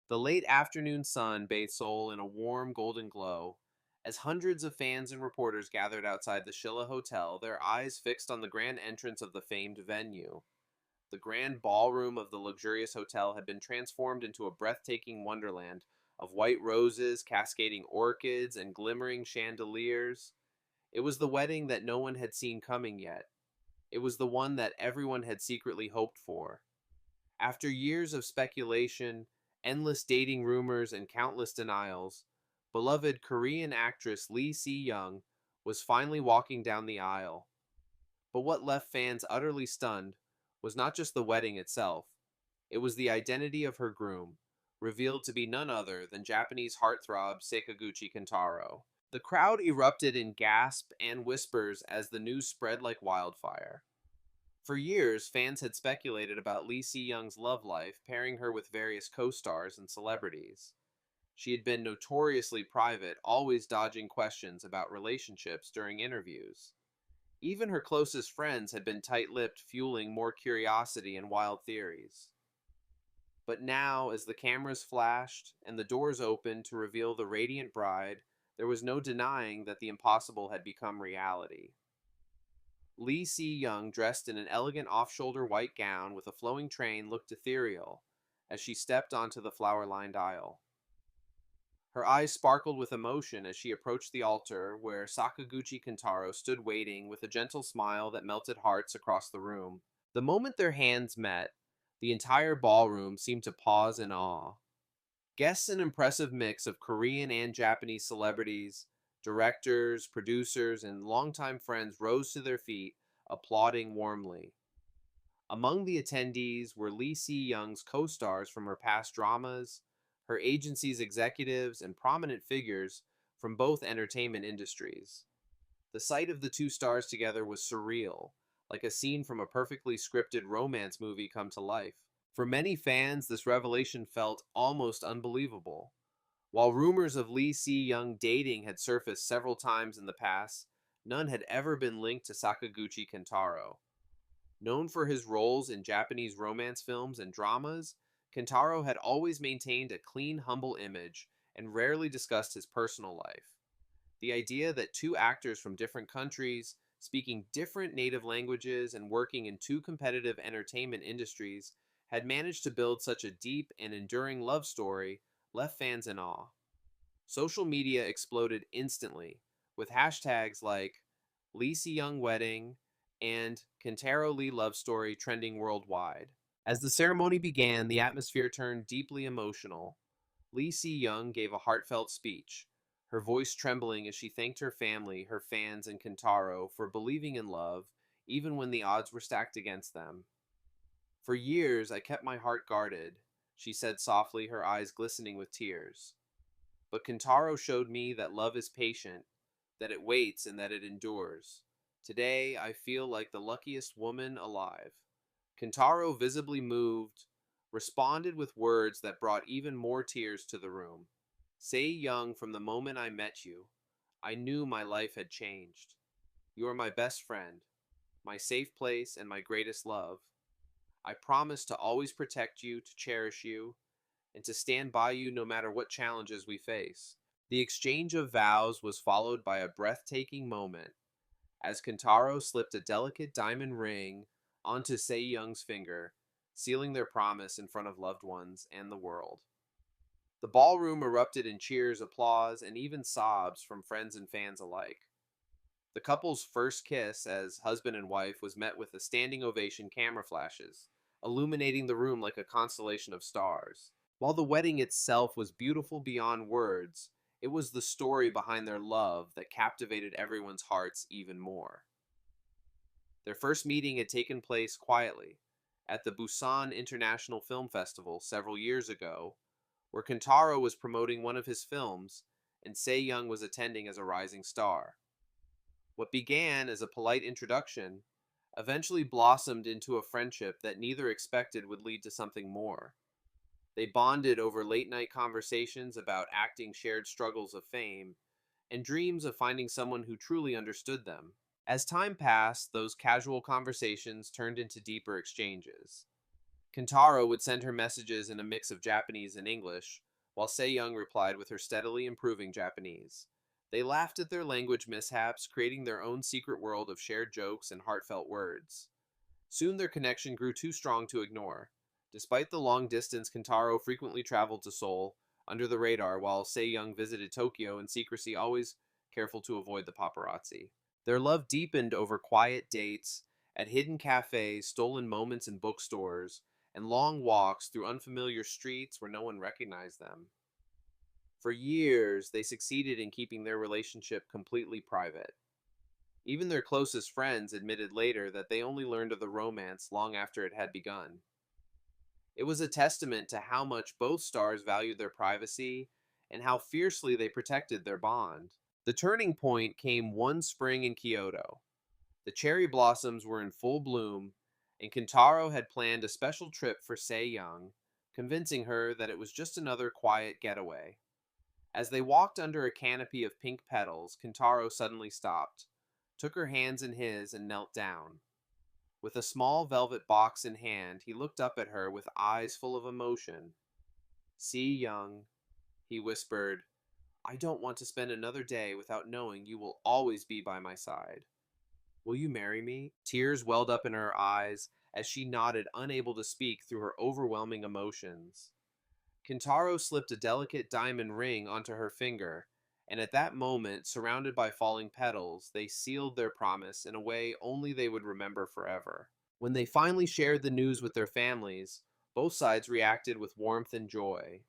The late afternoon sun bathed Seoul in a warm golden glow. As hundreds of fans and reporters gathered outside the Shilla Hotel, their eyes fixed on the grand entrance of the famed venue. The grand ballroom of the luxurious hotel had been transformed into a breathtaking wonderland of white roses, cascading orchids, and glimmering chandeliers. It was the wedding that no one had seen coming yet. It was the one that everyone had secretly hoped for. After years of speculation, endless dating rumors, and countless denials, beloved Korean actress Lee Si-young was finally walking down the aisle. But what left fans utterly stunned was not just the wedding itself, it was the identity of her groom, revealed to be none other than Japanese heartthrob Sakaguchi Kintaro. The crowd erupted in gasps and whispers as the news spread like wildfire. For years, fans had speculated about Lee Si-young's love life, pairing her with various co-stars and celebrities. She had been notoriously private, always dodging questions about relationships during interviews. Even her closest friends had been tight-lipped, fueling more curiosity and wild theories. But now, as the cameras flashed and the doors opened to reveal the radiant bride, there was no denying that the impossible had become reality. Lee Si-young, dressed in an elegant off-shoulder white gown with a flowing train, looked ethereal as she stepped onto the flower-lined aisle. Her eyes sparkled with emotion as she approached the altar where Sakaguchi Kintaro stood waiting with a gentle smile that melted hearts across the room. The moment their hands met, the entire ballroom seemed to pause in awe. Guests, an impressive mix of Korean and Japanese celebrities, directors, producers, and longtime friends rose to their feet, applauding warmly. Among the attendees were Lee Si-young's co-stars from her past dramas, her agency's executives, and prominent figures from both entertainment industries. The sight of the two stars together was surreal, like a scene from a perfectly scripted romance movie come to life. For many fans, this revelation felt almost unbelievable. While rumors of Lee Si-young dating had surfaced several times in the past, none had ever been linked to Sakaguchi Kintaro. Known for his roles in Japanese romance films and dramas, Kintaro had always maintained a clean, humble image and rarely discussed his personal life. The idea that two actors from different countries, speaking different native languages and working in two competitive entertainment industries, had managed to build such a deep and enduring love story left fans in awe. Social media exploded instantly, with hashtags like Lee Si-young Wedding and Kentaro Lee Love Story trending worldwide. As the ceremony began, the atmosphere turned deeply emotional. Lee Si-young gave a heartfelt speech, her voice trembling as she thanked her family, her fans, and Kentaro for believing in love, even when the odds were stacked against them. For years, I kept my heart guarded, she said softly, her eyes glistening with tears. But Kentaro showed me that love is patient, that it waits, and that it endures. Today, I feel like the luckiest woman alive. Kentaro, visibly moved, responded with words that brought even more tears to the room. Say young, from the moment I met you, I knew my life had changed. You are my best friend, my safe place, and my greatest love. I promise to always protect you, to cherish you, and to stand by you no matter what challenges we face. The exchange of vows was followed by a breathtaking moment as Kentaro slipped a delicate diamond ring onto Sei Young's finger, sealing their promise in front of loved ones and the world. The ballroom erupted in cheers, applause, and even sobs from friends and fans alike. The couple's first kiss as husband and wife was met with a standing ovation, camera flashes, illuminating the room like a constellation of stars. While the wedding itself was beautiful beyond words, it was the story behind their love that captivated everyone's hearts even more. Their first meeting had taken place quietly at the Busan International Film Festival several years ago, where Kentaro was promoting one of his films and Sei Young was attending as a rising star. What began as a polite introduction eventually blossomed into a friendship that neither expected would lead to something more. They bonded over late night conversations about acting, shared struggles of fame, and dreams of finding someone who truly understood them. As time passed, those casual conversations turned into deeper exchanges. Kentaro would send her messages in a mix of Japanese and English, while Young replied with her steadily improving Japanese. They laughed at their language mishaps, creating their own secret world of shared jokes and heartfelt words. Soon their connection grew too strong to ignore. Despite the long distance, Kentaro frequently traveled to Seoul under the radar, while Young visited Tokyo in secrecy, always careful to avoid the paparazzi. Their love deepened over quiet dates at hidden cafes, stolen moments in bookstores, and long walks through unfamiliar streets where no one recognized them. For years, they succeeded in keeping their relationship completely private. Even their closest friends admitted later that they only learned of the romance long after it had begun. It was a testament to how much both stars valued their privacy and how fiercely they protected their bond. The turning point came one spring in Kyoto. The cherry blossoms were in full bloom, and Kentaro had planned a special trip for Young, convincing her that it was just another quiet getaway. As they walked under a canopy of pink petals, Kentaro suddenly stopped, took her hands in his, and knelt down. With a small velvet box in hand, he looked up at her with eyes full of emotion. Young, he whispered, I don't want to spend another day without knowing you will always be by my side. Will you marry me? Tears welled up in her eyes as she nodded, unable to speak through her overwhelming emotions. Kentaro slipped a delicate diamond ring onto her finger, and at that moment, surrounded by falling petals, they sealed their promise in a way only they would remember forever. When they finally shared the news with their families, both sides reacted with warmth and joy.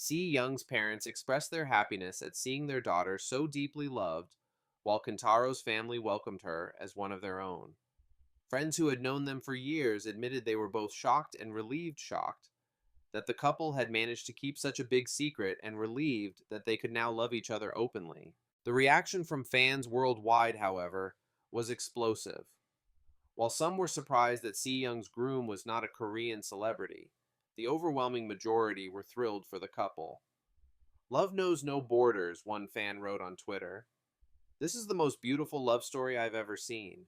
Young's parents expressed their happiness at seeing their daughter so deeply loved, while Kentaro's family welcomed her as one of their own. Friends who had known them for years admitted they were both shocked and relieved shocked that the couple had managed to keep such a big secret, and relieved that they could now love each other openly. The reaction from fans worldwide, however, was explosive. While some were surprised that Young's groom was not a Korean celebrity, the overwhelming majority were thrilled for the couple. Love knows no borders, one fan wrote on Twitter. This is the most beautiful love story I've ever seen.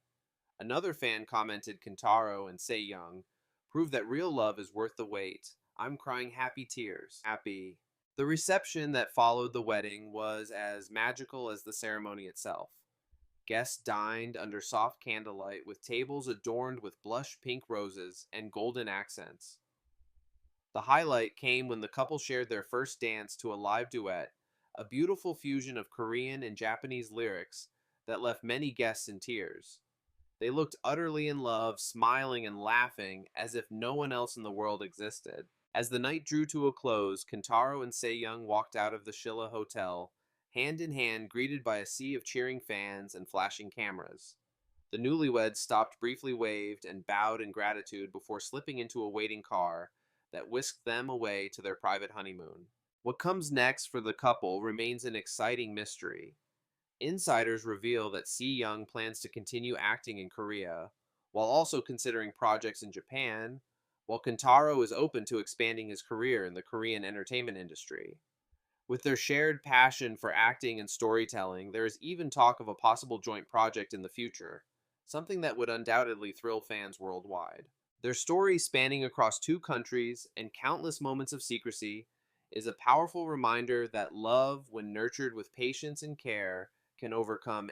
Another fan commented Kentaro and Young prove that real love is worth the wait. I'm crying happy tears. Happy. The reception that followed the wedding was as magical as the ceremony itself. Guests dined under soft candlelight with tables adorned with blush pink roses and golden accents. The highlight came when the couple shared their first dance to a live duet, a beautiful fusion of Korean and Japanese lyrics that left many guests in tears. They looked utterly in love, smiling and laughing as if no one else in the world existed. As the night drew to a close, Kentaro and Young walked out of the Shilla Hotel, hand in hand, greeted by a sea of cheering fans and flashing cameras. The newlyweds stopped, briefly waved, and bowed in gratitude before slipping into a waiting car that whisked them away to their private honeymoon. What comes next for the couple remains an exciting mystery. Insiders reveal that Young plans to continue acting in Korea, while also considering projects in Japan, while Kentaro is open to expanding his career in the Korean entertainment industry. With their shared passion for acting and storytelling, there is even talk of a possible joint project in the future, something that would undoubtedly thrill fans worldwide. Their story, spanning across two countries and countless moments of secrecy, is a powerful reminder that love, when nurtured with patience and care, can overcome